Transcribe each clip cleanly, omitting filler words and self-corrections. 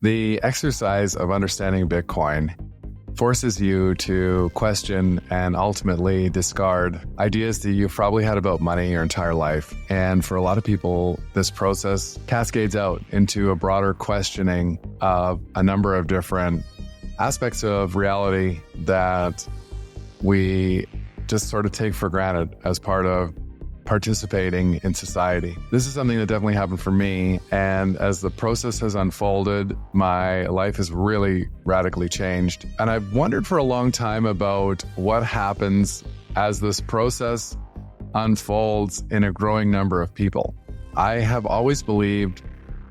The exercise of understanding Bitcoin forces you to question and ultimately discard ideas that you've probably had about money your entire life. And for a lot of people, this process cascades out into a broader questioning of a number of different aspects of reality that we just sort of take for granted as part of participating in society. This is something that definitely happened for me, and as the process has unfolded, my life has really radically changed. And I've wondered for a long time about what happens as this process unfolds in a growing number of people. I have always believed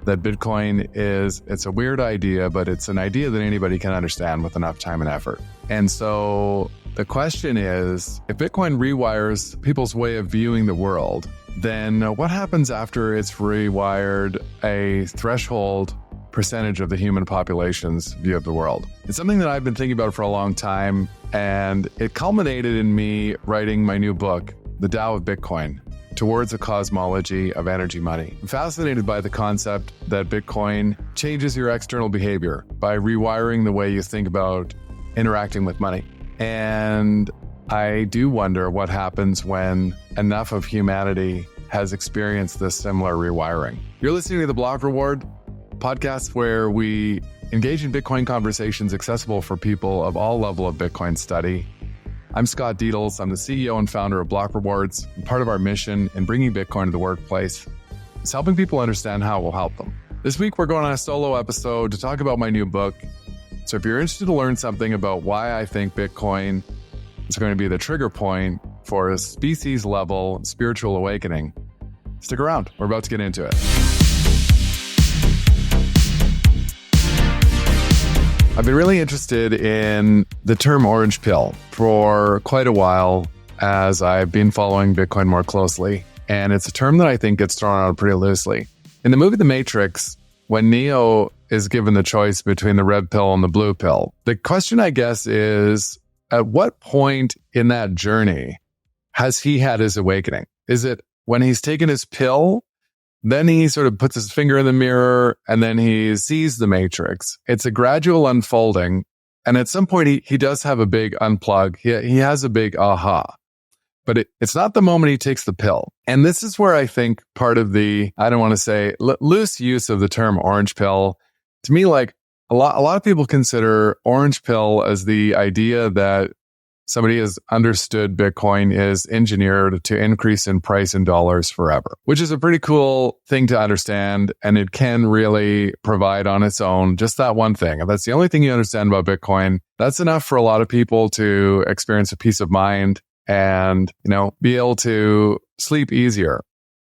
that Bitcoin it's a weird idea, but it's an idea that anybody can understand with enough time and effort. And so the question is, if Bitcoin rewires people's way of viewing the world, then what happens after it's rewired a threshold percentage of the human population's view of the world? It's something that I've been thinking about for a long time, and it culminated in me writing my new book, The Dao of Bitcoin, Towards a Cosmology of Energy Money. I'm fascinated by the concept that Bitcoin changes your external behavior by rewiring the way you think about interacting with money. And I do wonder what happens when enough of humanity has experienced this similar rewiring. You're listening to the Block Reward podcast, where we engage in Bitcoin conversations accessible for people of all level of Bitcoin study. I'm Scott Dedels. I'm the CEO and founder of Block Rewards. And part of our mission in bringing Bitcoin to the workplace is helping people understand how it will help them. This week, we're going on a solo episode to talk about my new book. So if you're interested to learn something about why I think Bitcoin is going to be the trigger point for a species-level spiritual awakening, stick around. We're about to get into it. I've been really interested in the term orange pill for quite a while as I've been following Bitcoin more closely. And it's a term that I think gets thrown out pretty loosely. In the movie The Matrix, when Neo is given the choice between the red pill and the blue pill, the question, I guess, is at what point in that journey has he had his awakening? Is it when he's taken his pill, then he sort of puts his finger in the mirror and then he sees the Matrix? It's a gradual unfolding. And at some point, he does have a big unplug. He has a big aha. But it's not the moment he takes the pill. And this is where I think part of the, I don't want to say loose use of the term orange pill, to me, like a lot of people consider orange pill as the idea that somebody has understood Bitcoin is engineered to increase in price in dollars forever, which is a pretty cool thing to understand. And it can really provide on its own just that one thing. If that's the only thing you understand about Bitcoin, that's enough for a lot of people to experience a peace of mind and, be able to sleep easier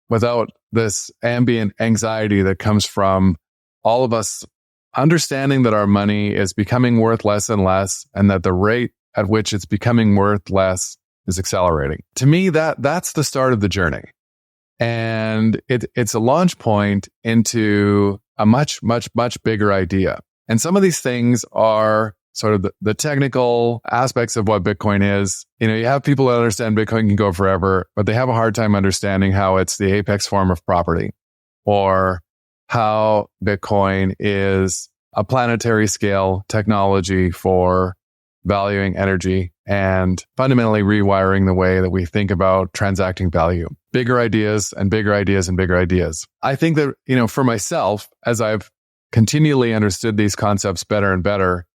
without this ambient anxiety that comes from all of us understanding that our money is becoming worth less and less, and that the rate at which it's becoming worth less is accelerating. To me, that's the start of the journey. And it's a launch point into a much, much, much bigger idea. And some of these things are sort of the technical aspects of what Bitcoin is. You have people that understand Bitcoin can go forever, but they have a hard time understanding how it's the apex form of property, or how Bitcoin is a planetary scale technology for valuing energy and fundamentally rewiring the way that we think about transacting value. Bigger ideas and bigger ideas and bigger ideas. I think that, for myself, as I've continually understood these concepts better and better,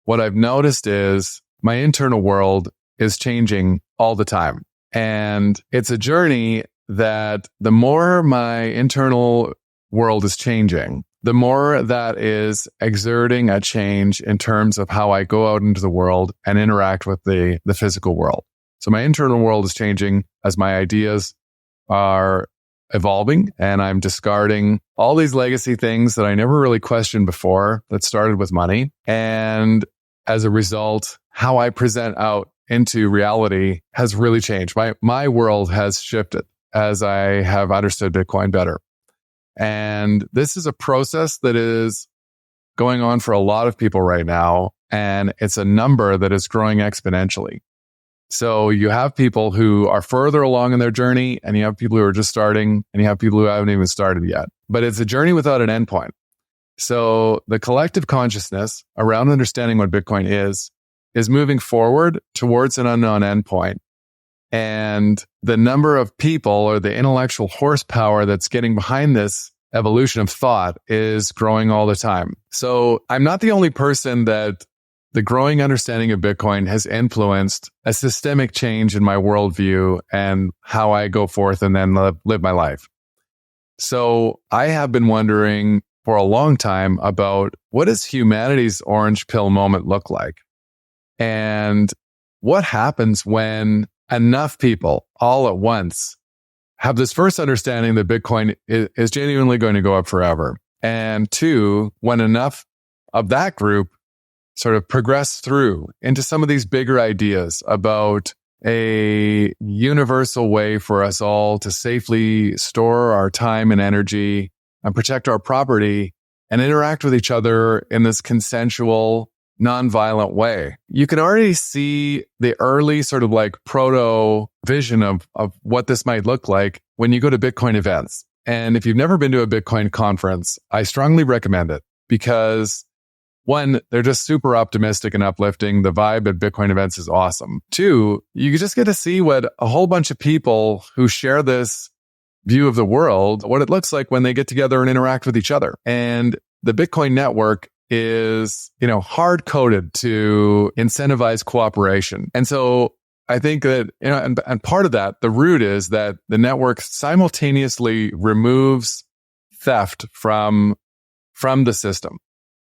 what I've noticed is my internal world is changing all the time. And it's a journey that the more my internal world is changing, the more that is exerting a change in terms of how I go out into the world and interact with the physical world. So my internal world is changing as my ideas are evolving, and I'm discarding all these legacy things that I never really questioned before that started with money. And as a result, how I present out into reality has really changed. My world has shifted as I have understood Bitcoin better. And this is a process that is going on for a lot of people right now. And it's a number that is growing exponentially. So you have people who are further along in their journey, and you have people who are just starting, and you have people who haven't even started yet. But it's a journey without an endpoint. So the collective consciousness around understanding what Bitcoin is moving forward towards an unknown endpoint. And the number of people or the intellectual horsepower that's getting behind this evolution of thought is growing all the time. So I'm not the only person that the growing understanding of Bitcoin has influenced a systemic change in my worldview and how I go forth and then live my life. So I have been wondering for a long time about what does humanity's orange pill moment look like? And what happens when enough people all at once have this first understanding that Bitcoin is genuinely going to go up forever? And two, when enough of that group sort of progress through into some of these bigger ideas about a universal way for us all to safely store our time and energy and protect our property and interact with each other in this consensual, nonviolent way. You can already see the early sort of like proto vision of what this might look like when you go to Bitcoin events. And if you've never been to a Bitcoin conference, I strongly recommend it because one, they're just super optimistic and uplifting. The vibe at Bitcoin events is awesome. Two, you just get to see what a whole bunch of people who share this view of the world, what it looks like when they get together and interact with each other. And the Bitcoin network is, hard coded to incentivize cooperation. And so I think that, and part of that, the root is that the network simultaneously removes theft from the system.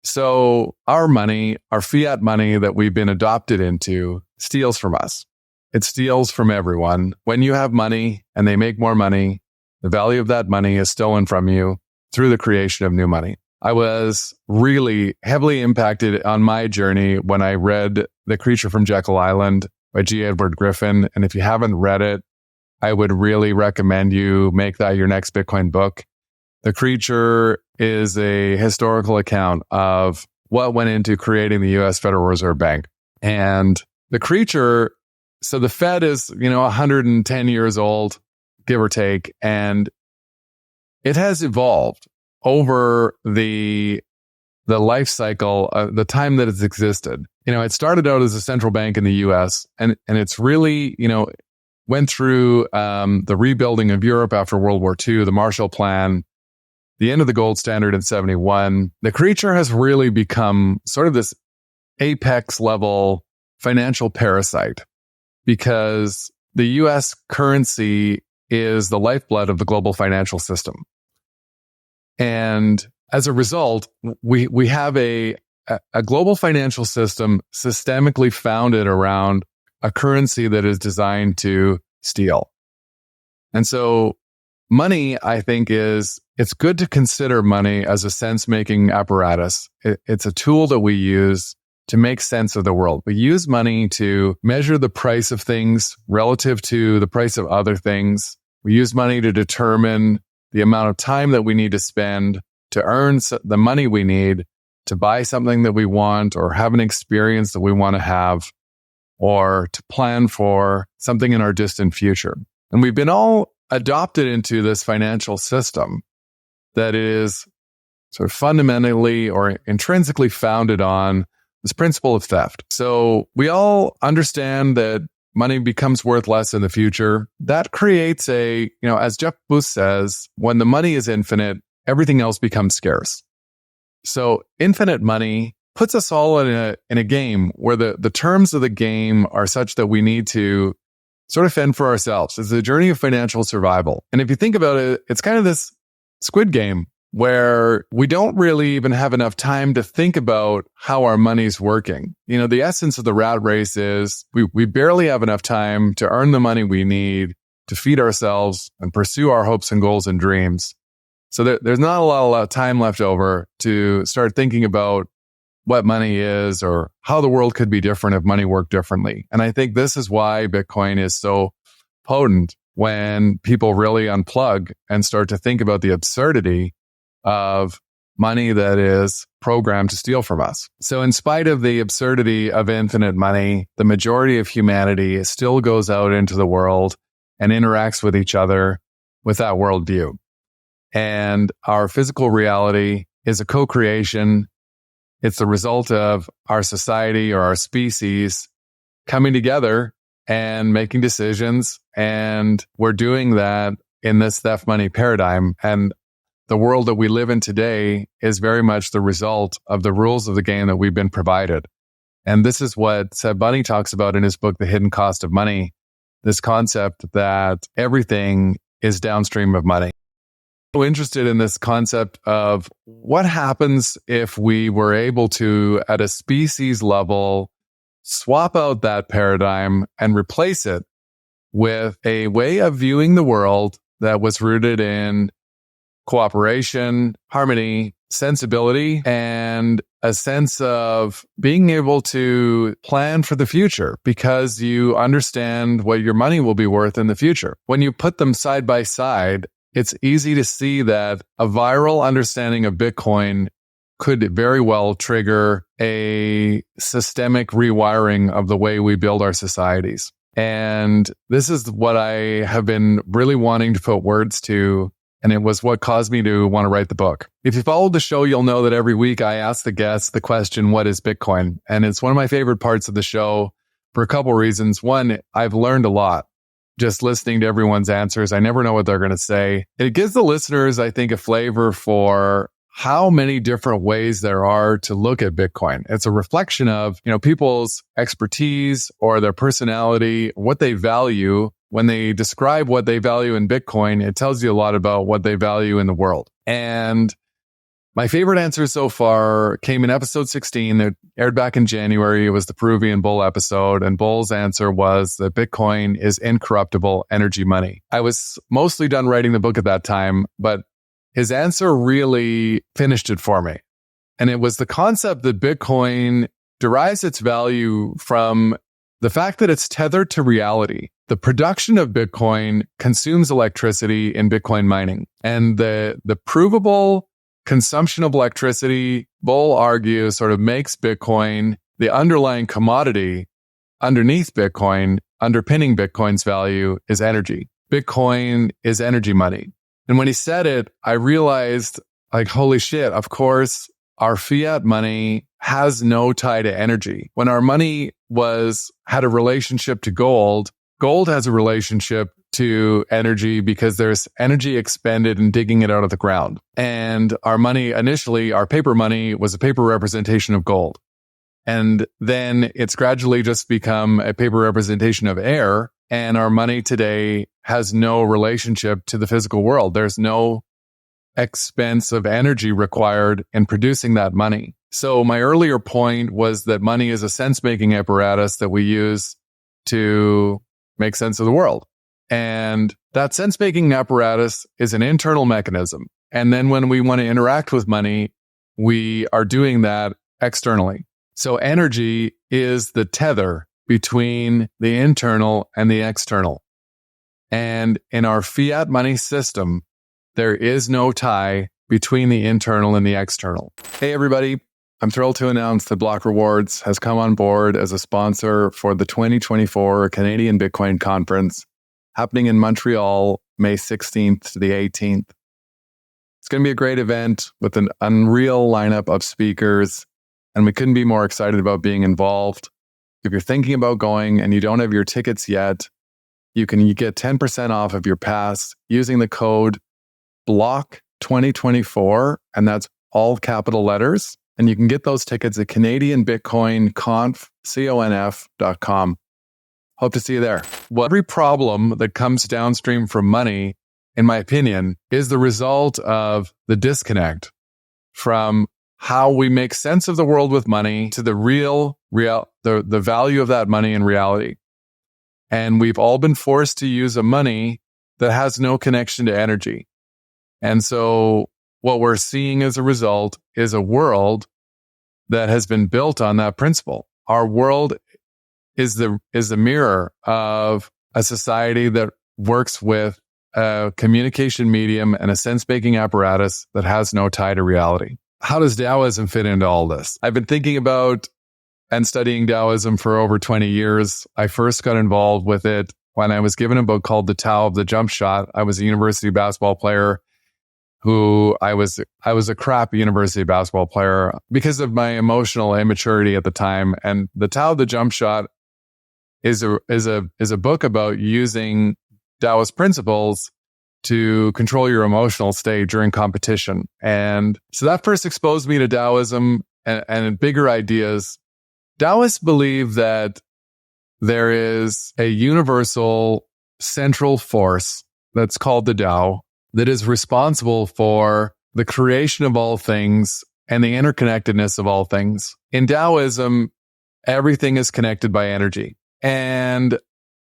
So our money, our fiat money that we've been adopted into, steals from us. It steals from everyone. When you have money and they make more money, the value of that money is stolen from you through the creation of new money. I was really heavily impacted on my journey when I read The Creature from Jekyll Island by G. Edward Griffin. And if you haven't read it, I would really recommend you make that your next Bitcoin book. The Creature is a historical account of what went into creating the U.S. Federal Reserve Bank. And the Creature, so the Fed is, 110 years old, give or take, and it has evolved over the life cycle, the time that it's existed. It started out as a central bank in the U.S. and it's really, went through the rebuilding of Europe after World War II, the Marshall Plan, the end of the gold standard in 71. The Creature has really become sort of this apex level financial parasite because the U.S. currency is the lifeblood of the global financial system. And as a result, we have a global financial system systemically founded around a currency that is designed to steal. And so money, I think, it's good to consider money as a sense-making apparatus. It's a tool that we use to make sense of the world. We use money to measure the price of things relative to the price of other things. We use money to determine the amount of time that we need to spend to earn the money we need to buy something that we want or have an experience that we want to have or to plan for something in our distant future. And we've been all adopted into this financial system that is sort of fundamentally or intrinsically founded on this principle of theft. So we all understand that money becomes worth less in the future. That creates as Jeff Booth says, when the money is infinite, everything else becomes scarce. So infinite money puts us all in a game where the terms of the game are such that we need to sort of fend for ourselves. It's a journey of financial survival. And if you think about it, it's kind of this Squid Game where we don't really even have enough time to think about how our money's working. The essence of the rat race is we barely have enough time to earn the money we need to feed ourselves and pursue our hopes and goals and dreams. So there's not a lot of time left over to start thinking about what money is or how the world could be different if money worked differently. And I think this is why Bitcoin is so potent when people really unplug and start to think about the absurdity of money that is programmed to steal from us. So in spite of the absurdity of infinite money, the majority of humanity still goes out into the world and interacts with each other with that worldview. And our physical reality is a co-creation. It's the result of our society or our species coming together and making decisions. And we're doing that in this theft money paradigm. And the world that we live in today is very much the result of the rules of the game that we've been provided. And this is what Seb Bunny talks about in his book, The Hidden Cost of Money, this concept that everything is downstream of money. I'm interested in this concept of what happens if we were able to, at a species level, swap out that paradigm and replace it with a way of viewing the world that was rooted in cooperation, harmony, sensibility, and a sense of being able to plan for the future because you understand what your money will be worth in the future. When you put them side by side, it's easy to see that a viral understanding of Bitcoin could very well trigger a systemic rewiring of the way we build our societies. And this is what I have been really wanting to put words to, and it was what caused me to want to write the book. If you followed the show, you'll know that every week I ask the guests the question, what is Bitcoin? And it's one of my favorite parts of the show for a couple reasons. One, I've learned a lot just listening to everyone's answers. I never know what they're going to say. It gives the listeners, I think, a flavor for how many different ways there are to look at Bitcoin. It's a reflection of, people's expertise or their personality, what they value. When they describe what they value in Bitcoin, it tells you a lot about what they value in the world. And my favorite answer so far came in episode 16 that aired back in January. It was the Peruvian Bull episode. And Bull's answer was that Bitcoin is incorruptible energy money. I was mostly done writing the book at that time, but his answer really finished it for me. And it was the concept that Bitcoin derives its value from the fact that it's tethered to reality. The production of Bitcoin consumes electricity in Bitcoin mining. And the provable consumption of electricity, Bull argues, sort of makes Bitcoin the underlying commodity underneath Bitcoin. Underpinning Bitcoin's value is energy. Bitcoin is energy money. And when he said it, I realized, holy shit, of course, our fiat money has no tie to energy. When our money had a relationship to gold, gold has a relationship to energy because there's energy expended in digging it out of the ground. And our money, initially, our paper money was a paper representation of gold. And then it's gradually just become a paper representation of air. And our money today has no relationship to the physical world. There's no expense of energy required in producing that money. So my earlier point was that money is a sense-making apparatus that we use to make sense of the world. And that sense-making apparatus is an internal mechanism. And then when we want to interact with money, we are doing that externally. So energy is the tether between the internal and the external. And in our fiat money system, there is no tie between the internal and the external. Hey, everybody. I'm thrilled to announce that Block Rewards has come on board as a sponsor for the 2024 Canadian Bitcoin Conference happening in Montreal, May 16th to the 18th. It's going to be a great event with an unreal lineup of speakers, and we couldn't be more excited about being involved. If you're thinking about going and you don't have your tickets yet, you get 10% off of your pass using the code BLOCK2024, and that's all capital letters. And you can get those tickets at CanadianBitcoinConf.com. Hope to see you there. Well, every problem that comes downstream from money, in my opinion, is the result of the disconnect from how we make sense of the world with money to the the value of that money in reality. And we've all been forced to use a money that has no connection to energy. And so what we're seeing as a result is a world that has been built on that principle. Our world is the mirror of a society that works with a communication medium and a sense-making apparatus that has no tie to reality. How does Daoism fit into all this? I've been thinking about and studying Daoism for over 20 years. I first got involved with it when I was given a book called The Tao of the Jump Shot. I was a university basketball player. who I was a crappy university basketball player because of my emotional immaturity at the time. And the Tao of the Jump Shot is a book about using Taoist principles to control your emotional state during competition. And so that first exposed me to Taoism and bigger ideas. Taoists believe that there is a universal central force that's called the Tao that is responsible for the creation of all things and the interconnectedness of all things. In Taoism, everything is connected by energy. And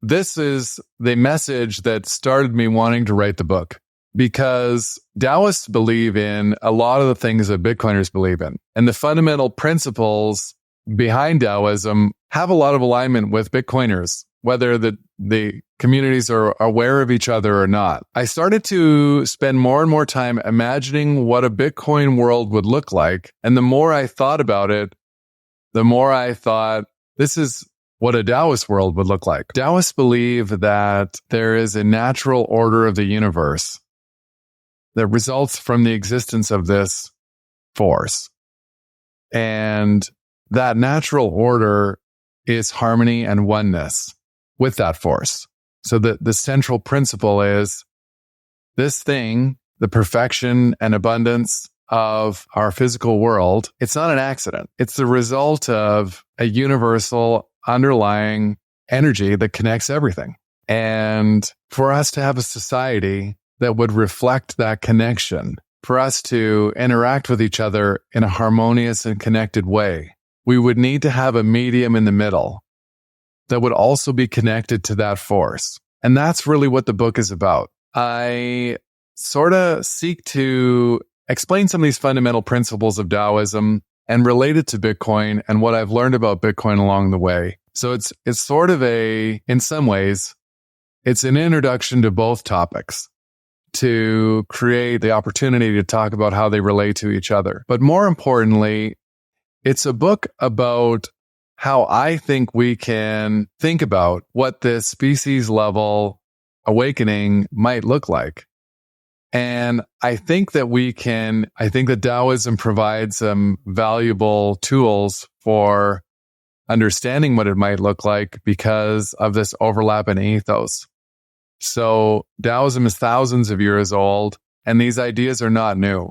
this is the message that started me wanting to write the book, because Taoists believe in a lot of the things that Bitcoiners believe in. And the fundamental principles behind Taoism have a lot of alignment with Bitcoiners, whether the communities are aware of each other or not. I started to spend more and more time imagining what a Bitcoin world would look like. And the more I thought about it, the more I thought, this is what a Taoist world would look like. Taoists believe that there is a natural order of the universe that results from the existence of this force. And that natural order is harmony and oneness with that force. So the central principle is this thing, the perfection and abundance of our physical world. It's not an accident. It's the result of a universal underlying energy that connects everything. And for us to have a society that would reflect that connection, for us to interact with each other in a harmonious and connected way, we would need to have a medium in the middle that would also be connected to that force. And that's really what the book is about. I sort of seek to explain some of these fundamental principles of Taoism and relate it to Bitcoin and what I've learned about Bitcoin along the way. So it's sort of in some ways, it's an introduction to both topics to create the opportunity to talk about how they relate to each other. But more importantly, it's a book about how I think we can think about what this species level awakening might look like. And I think that Taoism provides some valuable tools for understanding what it might look like because of this overlap in ethos. So Taoism is thousands of years old, and these ideas are not new.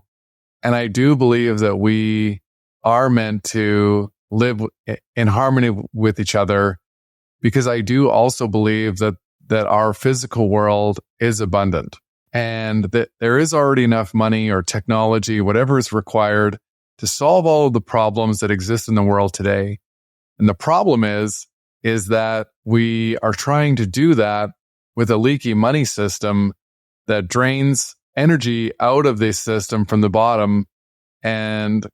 And I do believe that we are meant to live in harmony with each other, because I do also believe that our physical world is abundant and that there is already enough money or technology, whatever is required to solve all of the problems that exist in the world today. And the problem is that we are trying to do that with a leaky money system that drains energy out of the system from the bottom and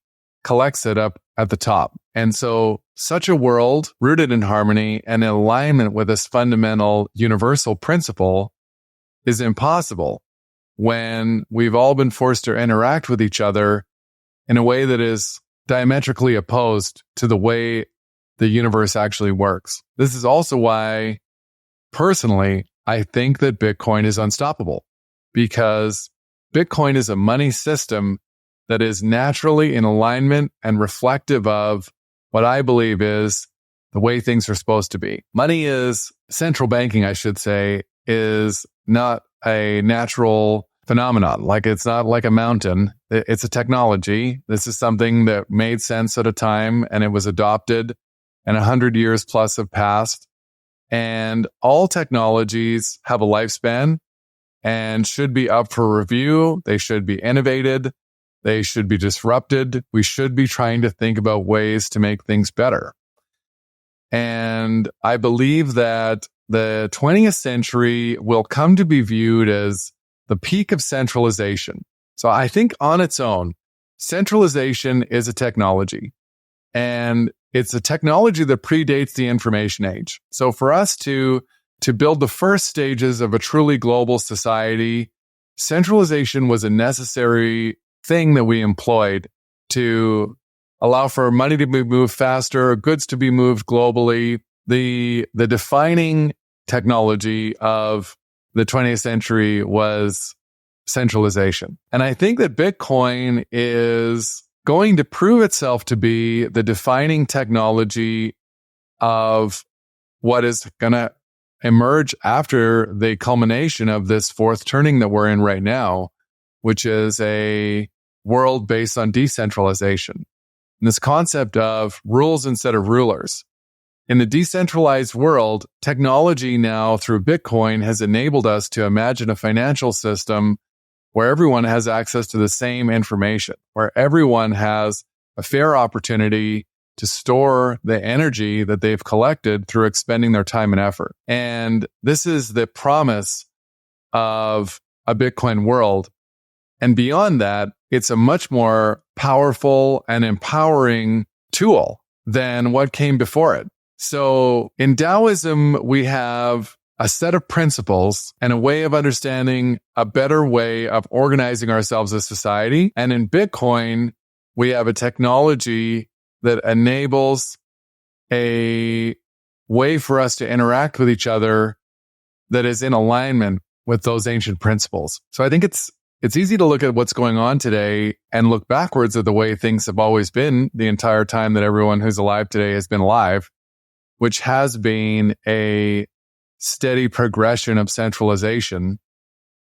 collects it up at the top. And so such a world rooted in harmony and in alignment with this fundamental universal principle is impossible when we've all been forced to interact with each other in a way that is diametrically opposed to the way the universe actually works. This is also why, personally, I think that Bitcoin is unstoppable, because Bitcoin is a money system that is naturally in alignment and reflective of what I believe is the way things are supposed to be. Money is, central banking, I should say, is not a natural phenomenon. Like, it's not like a mountain. It's a technology. This is something that made sense at a time, and it was adopted, and 100 years plus have passed. And all technologies have a lifespan and should be up for review. They should be innovated. They should be disrupted. We should be trying to think about ways to make things better. And I believe that the 20th century will come to be viewed as the peak of centralization. So I think on its own, centralization is a technology, and it's a technology that predates the information age. So for us to build the first stages of a truly global society, centralization was a necessary thing that we employed to allow for money to be moved faster, goods to be moved globally. The defining technology of the 20th century was centralization. And I think that Bitcoin is going to prove itself to be the defining technology of what is going to emerge after the culmination of this fourth turning that we're in right now, which is a world based on decentralization. And this concept of rules instead of rulers. In the decentralized world, technology now through Bitcoin has enabled us to imagine a financial system where everyone has access to the same information, where everyone has a fair opportunity to store the energy that they've collected through expending their time and effort. And this is the promise of a Bitcoin world. And beyond that, it's a much more powerful and empowering tool than what came before it. So in Daoism, we have a set of principles and a way of understanding a better way of organizing ourselves as society. And in Bitcoin, we have a technology that enables a way for us to interact with each other that is in alignment with those ancient principles. So I think it's easy to look at what's going on today and look backwards at the way things have always been the entire time that everyone who's alive today has been alive, which has been a steady progression of centralization,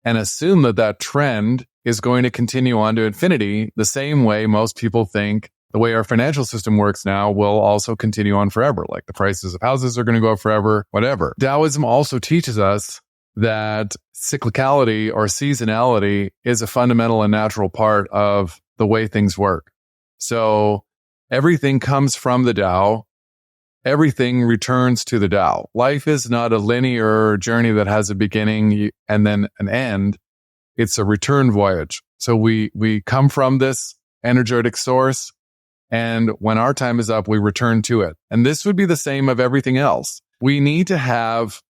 and assume that that trend is going to continue on to infinity the same way most people think the way our financial system works now will also continue on forever. Like the prices of houses are going to go up forever, whatever. Daoism also teaches us that cyclicality or seasonality is a fundamental and natural part of the way things work. So everything comes from the Dao. Everything returns to the Dao. Life is not a linear journey that has a beginning and then an end. It's a return voyage. So we come from this energetic source, and when our time is up, we return to it. And this would be the same of everything else. We need to have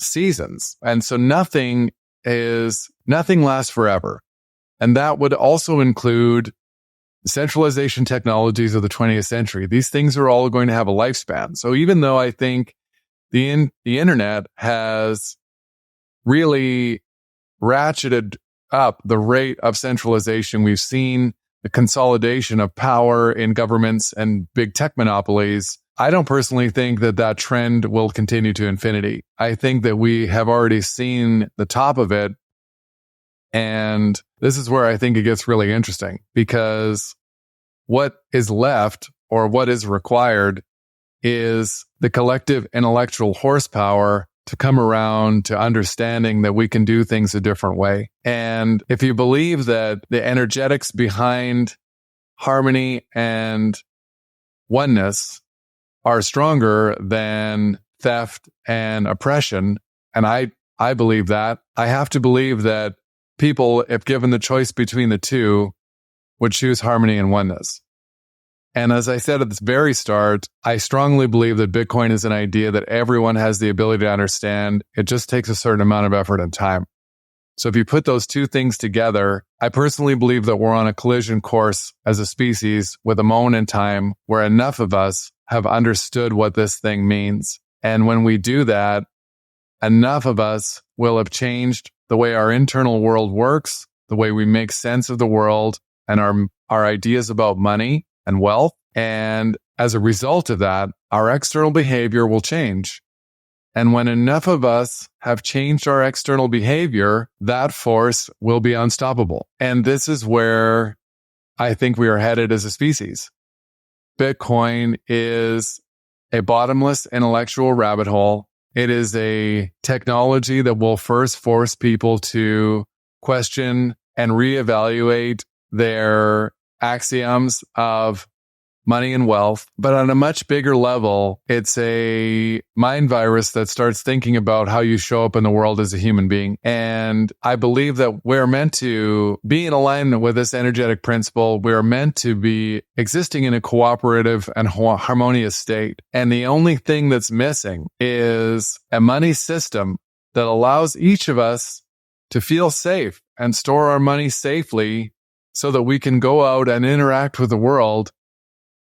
seasons. And so nothing lasts forever. And that would also include centralization technologies of the 20th century. These things are all going to have a lifespan. So even though I think the internet has really ratcheted up the rate of centralization, we've seen the consolidation of power in governments and big tech monopolies. I don't personally think that that trend will continue to infinity. I think that we have already seen the top of it. And this is where I think it gets really interesting, because what is left or what is required is the collective intellectual horsepower to come around to understanding that we can do things a different way. And if you believe that the energetics behind harmony and oneness are stronger than theft and oppression, and I believe that, I have to believe that people, if given the choice between the two, would choose harmony and oneness. And as I said at the very start, I strongly believe that Bitcoin is an idea that everyone has the ability to understand. It just takes a certain amount of effort and time. So if you put those two things together, I personally believe that we're on a collision course as a species with a moment in time where enough of us have understood what this thing means. And when we do that, enough of us will have changed the way our internal world works, the way we make sense of the world, and our ideas about money and wealth. And as a result of that, our external behavior will change. And when enough of us have changed our external behavior, that force will be unstoppable. And this is where I think we are headed as a species. Bitcoin is a bottomless intellectual rabbit hole. It is a technology that will first force people to question and reevaluate their axioms of money and wealth. But on a much bigger level, it's a mind virus that starts thinking about how you show up in the world as a human being. And I believe that we're meant to be in alignment with this energetic principle. We're meant to be existing in a cooperative and harmonious state. And the only thing that's missing is a money system that allows each of us to feel safe and store our money safely so that we can go out and interact with the world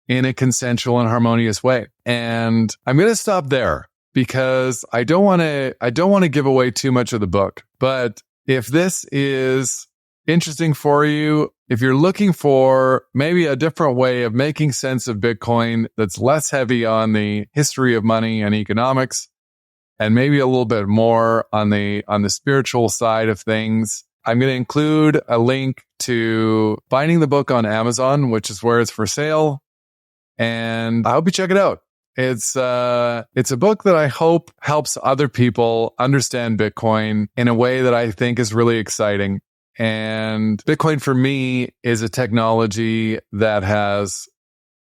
in a consensual and harmonious way. And I'm going to stop there because I don't want to give away too much of the book. But if this is interesting for you, if you're looking for maybe a different way of making sense of Bitcoin that's less heavy on the history of money and economics, and maybe a little bit more on the spiritual side of things, I'm going to include a link to finding the book on Amazon, which is where it's for sale. And I hope you check it out. It's a book that I hope helps other people understand Bitcoin in a way that I think is really exciting. And Bitcoin for me is a technology that has,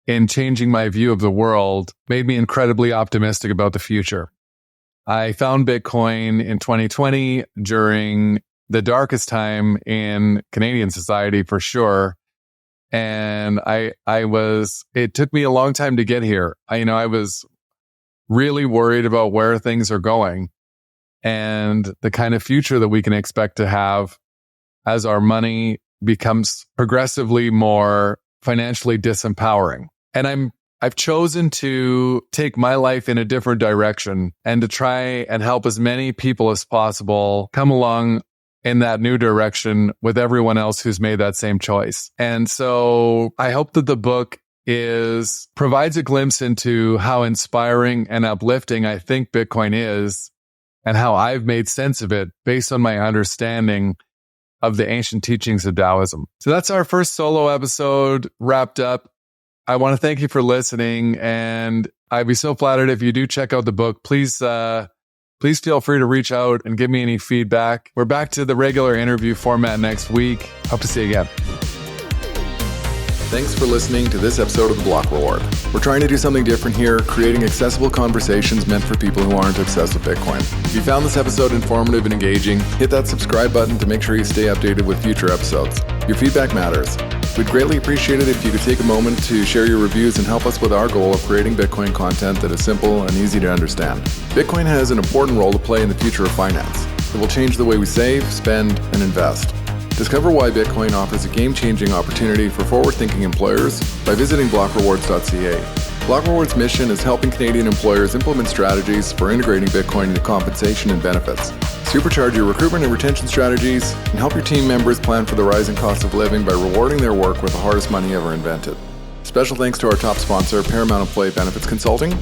in changing my view of the world, made me incredibly optimistic about the future. I found Bitcoin in 2020 during the darkest time in Canadian society for sure. And it took me a long time to get here. I was really worried about where things are going and the kind of future that we can expect to have as our money becomes progressively more financially disempowering. And I've chosen to take my life in a different direction and to try and help as many people as possible come along in that new direction with everyone else who's made that same choice. And so I hope that the book provides a glimpse into how inspiring and uplifting I think Bitcoin is and how I've made sense of it based on my understanding of the ancient teachings of Daoism. So that's our first solo episode wrapped up. I want to thank you for listening, and I'd be so flattered if you do check out the book. Please feel free to reach out and give me any feedback. We're back to the regular interview format next week. Hope to see you again. Thanks for listening to this episode of The Block Reward. We're trying to do something different here, creating accessible conversations meant for people who aren't obsessed with Bitcoin. If you found this episode informative and engaging, hit that subscribe button to make sure you stay updated with future episodes. Your feedback matters. We'd greatly appreciate it if you could take a moment to share your reviews and help us with our goal of creating Bitcoin content that is simple and easy to understand. Bitcoin has an important role to play in the future of finance. It will change the way we save, spend, and invest. Discover why Bitcoin offers a game-changing opportunity for forward-thinking employers by visiting blockrewards.ca. Block Rewards' mission is helping Canadian employers implement strategies for integrating Bitcoin into compensation and benefits, supercharge your recruitment and retention strategies, and help your team members plan for the rising cost of living by rewarding their work with the hardest money ever invented. Special thanks to our top sponsor, Paramount Employee Benefits Consulting,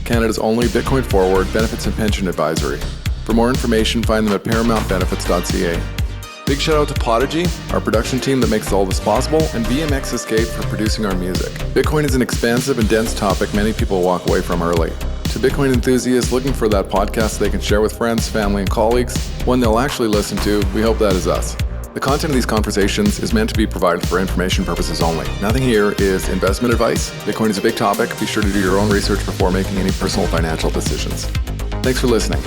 Canada's only Bitcoin forward benefits and pension advisory. For more information, find them at paramountbenefits.ca. Big shout out to Podigy, our production team that makes all this possible, and BMX Escape for producing our music. Bitcoin is an expansive and dense topic many people walk away from early. To Bitcoin enthusiasts looking for that podcast they can share with friends, family, and colleagues, one they'll actually listen to, we hope that is us. The content of these conversations is meant to be provided for information purposes only. Nothing here is investment advice. Bitcoin is a big topic. Be sure to do your own research before making any personal financial decisions. Thanks for listening.